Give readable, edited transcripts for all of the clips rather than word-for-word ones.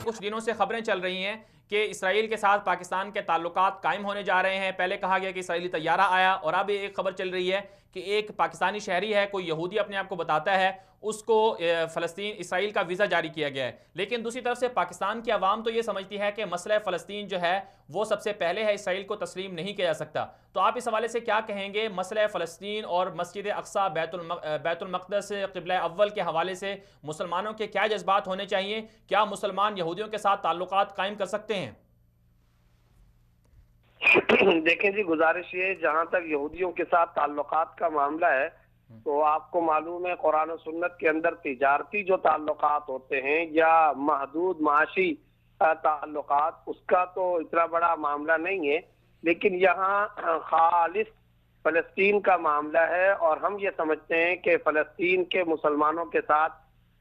कुछ दिनों से खबरें चल रही हैं कि इसराइल के साथ पाकिस्तान के ताल्लुकात कायम होने जा रहे हैं। पहले कहा गया कि इसराइली तैयारा आया, और अब एक खबर चल रही है कि एक पाकिस्तानी शहरी है, कोई यहूदी अपने आप को बताता है, उसको फ़लस्तीन इसराइल का वीज़ा जारी किया गया है। लेकिन दूसरी तरफ से पाकिस्तान की आवाम तो ये समझती है कि मसला फ़लस्तीन जो है वो सबसे पहले है, इसराइल को तस्लीम नहीं किया जा सकता। तो आप इस हवाले से क्या कहेंगे? मसला फ़लस्तीन और मस्जिद अक्सा, बैतुल मक़दस, क़िबला अव्वल के हवाले से मुसलमानों के क्या जज्बात होने चाहिए? क्या मुसलमान यहूदियों के साथ ताल्लुकात कायम कर सकते हैं? देखें जी, गुजारिश ये, जहां तक यहूदियों के साथ ताल्लुकात का मामला है, तो आपको मालूम है कुरान और सुन्नत के अंदर तिजारती जो ताल्लुकात होते हैं या महदूद माशी ताल्लुकात, उसका तो इतना बड़ा मामला नहीं है। लेकिन यहाँ खालिस फलस्तीन का मामला है, और हम ये समझते हैं कि फलस्तीन के मुसलमानों के साथ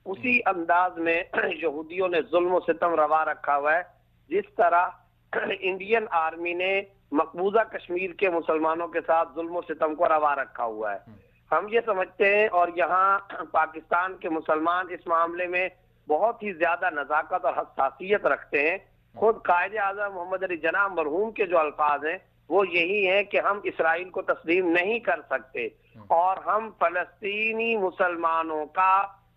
उसी अंदाज में यहूदियों ने जुल्म और सितम रवा रखा हुआ है जिस तरह इंडियन आर्मी ने मकबूजा कश्मीर के मुसलमानों के साथ जुल्म सितम को रवा रखा हुआ है। हम ये समझते हैं, और यहाँ पाकिस्तान के मुसलमान इस मामले में बहुत ही ज्यादा नजाकत और हसासियत रखते हैं। खुद कायदे आजम मोहम्मद अली जिन्ना मरहूम के जो अल्फाज हैं वो यही है कि हम इसराइल को तस्लीम नहीं कर सकते, और हम फलस्तीनी मुसलमानों का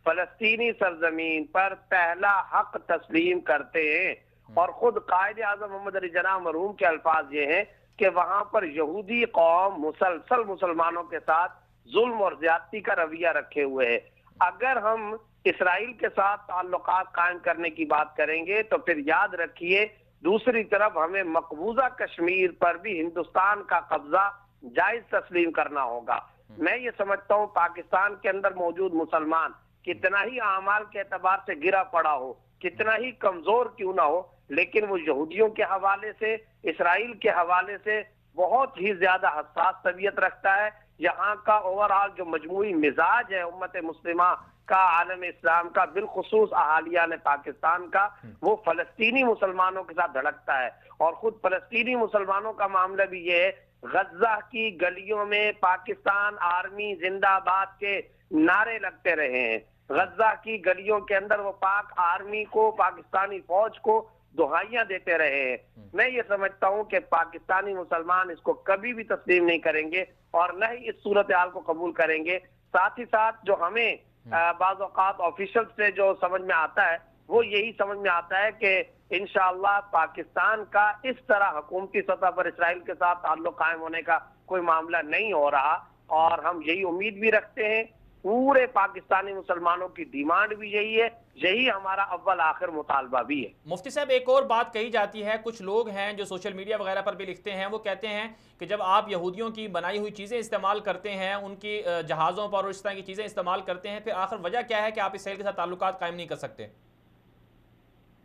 फलस्तीनी सरजमीन पर पहला हक तस्लीम करते हैं। और खुद कायदे आजम मोहम्मद अली जिन्ना मरहूम के अल्फाज ये हैं कि वहां पर यहूदी कौम मुसलसल मुसलमानों के साथ जुल्म और ज्यादती का रवैया रखे हुए है। अगर हम इसराइल के साथ ताल्लुकात कायम करने की बात करेंगे तो फिर याद रखिए, दूसरी तरफ हमें मकबूजा कश्मीर पर भी हिंदुस्तान का कब्जा जायज तस्लीम करना होगा। मैं ये समझता हूँ पाकिस्तान के अंदर मौजूद मुसलमान कितना ही आमाल के एतबार से गिरा पड़ा हो, कितना ही कमजोर क्यों ना हो, लेकिन वो यहूदियों के हवाले से, इसराइल के हवाले से बहुत ही ज्यादा हसास तबीयत रखता है। यहाँ का ओवरऑल जो मजमूई मिजाज है उम्मत मुस्लिमा का, आलम इस्लाम का, बिलखुसूस अहालिया ने पाकिस्तान का, वो फलस्तीनी मुसलमानों के साथ धड़कता है। और खुद फलस्तीनी मुसलमानों का मामला भी ये है, गज्जा की गलियों में पाकिस्तान आर्मी जिंदाबाद के नारे लगते रहे हैं। गज्जा की गलियों के अंदर वो पाक आर्मी को, पाकिस्तानी फौज को दुहाइयां देते रहे हैं। मैं ये समझता हूं कि पाकिस्तानी मुसलमान इसको कभी भी तस्लीम नहीं करेंगे और न ही इस सूरत हाल को कबूल करेंगे। साथ ही साथ जो हमें बाज़ औक़ात ऑफिशियल से जो समझ में आता है वो यही समझ में आता है कि इंशाअल्लाह पाकिस्तान का इस तरह हुकूमती सतह पर इसराइल के साथ ताल्लुक कायम होने का कोई मामला नहीं हो रहा, और हम यही उम्मीद भी रखते हैं। पूरे पाकिस्तानी मुसलमानों की डिमांड भी यही है, यही हमारा अव्वल आखिर मुतालबा भी है। मुफ्ती साहब, एक और बात कही जाती है, कुछ लोग हैं जो सोशल मीडिया वगैरह पर भी लिखते हैं, वो कहते हैं कि जब आप यहूदियों की बनाई हुई चीज़ें इस्तेमाल करते हैं, उनकी जहाज़ों पर और इस तरह की चीज़ें इस्तेमाल करते हैं, फिर आखिर वजह क्या है कि आप इसराइल के साथ ताल्लुकात कायम नहीं कर सकते?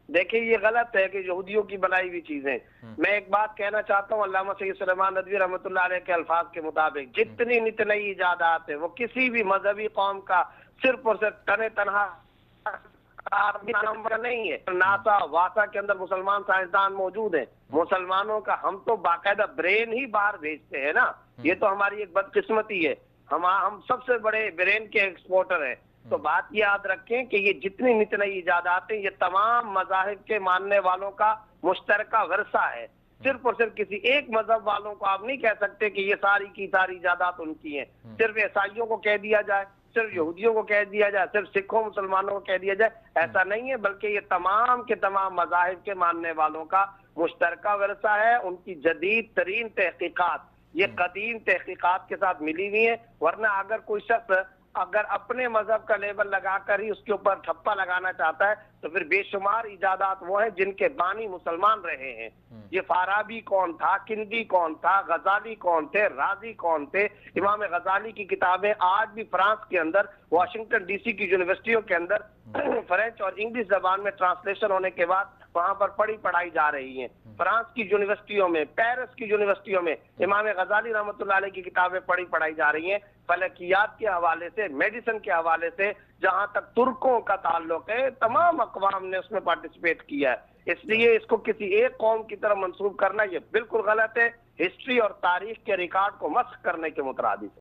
देखिए, ये गलत है कि यहूदियों की बनाई हुई चीजें। मैं एक बात कहना चाहता हूँ, अल्लामा सैयद सुलेमान नदवी रहमतुल्लाह अलैह के अल्फाज के मुताबिक जितनी नित नई इजादात है वो किसी भी मजहबी कौम का सिर्फ और सिर्फ तने तनहा नहीं है। नासा वासा के अंदर मुसलमान साइंसदान मौजूद हैं। मुसलमानों का हम तो बाकायदा ब्रेन ही बाहर भेजते हैं ना, ये तो हमारी एक बदकिस्मती है। हम सबसे बड़े ब्रेन के एक्सपोर्टर हैं। तो बात याद रखें कि ये जितनी नित नई इजादातें, ये तमाम मज़ाहिब के मानने वालों का मुश्तरका वर्सा है। सिर्फ और सिर्फ किसी एक मजहब वालों को आप नहीं कह सकते कि ये सारी की सारी इजादात उनकी हैं। सिर्फ ईसाइयों को कह दिया जाए, सिर्फ यहूदियों को कह दिया जाए, सिर्फ सिखों मुसलमानों को कह दिया जाए, ऐसा नहीं है। बल्कि ये तमाम के तमाम मज़ाहिब के मानने वालों का मुश्तरका वर्सा है। उनकी जदीद तरीन तहकीकात ये कदीम तहकीकात के साथ मिली हुई है। वरना अगर कोई शख्स अगर अपने मजहब का लेबल लगाकर ही उसके ऊपर ठप्पा लगाना चाहता है तो फिर बेशुमार इजादात वो हैं जिनके बानी मुसलमान रहे हैं। ये फाराबी कौन था, किंदी कौन था, गजाली कौन थे, राजी कौन थे। इमाम गजाली की किताबें आज भी फ्रांस के अंदर, वाशिंगटन डीसी की यूनिवर्सिटियों के अंदर फ्रेंच और इंग्लिश जबान में ट्रांसलेशन होने के बाद वहां पर पढ़ाई जा रही हैं। फ्रांस की यूनिवर्सिटियों में, पेरिस की यूनिवर्सिटियों में इमाम गजाली रहमतुल्लाह अलैह की किताबें पढ़ाई जा रही हैं। फलकियात के हवाले से, मेडिसिन के हवाले से, जहां तक तुर्कों का ताल्लुक है, तमाम अक़वाम ने उसमें पार्टिसिपेट किया है। इसलिए इसको किसी एक कौम की तरफ मंसूब करना ये बिल्कुल गलत है। हिस्ट्री और तारीख के रिकॉर्ड को मस्ख करने के मुतरादिफ है।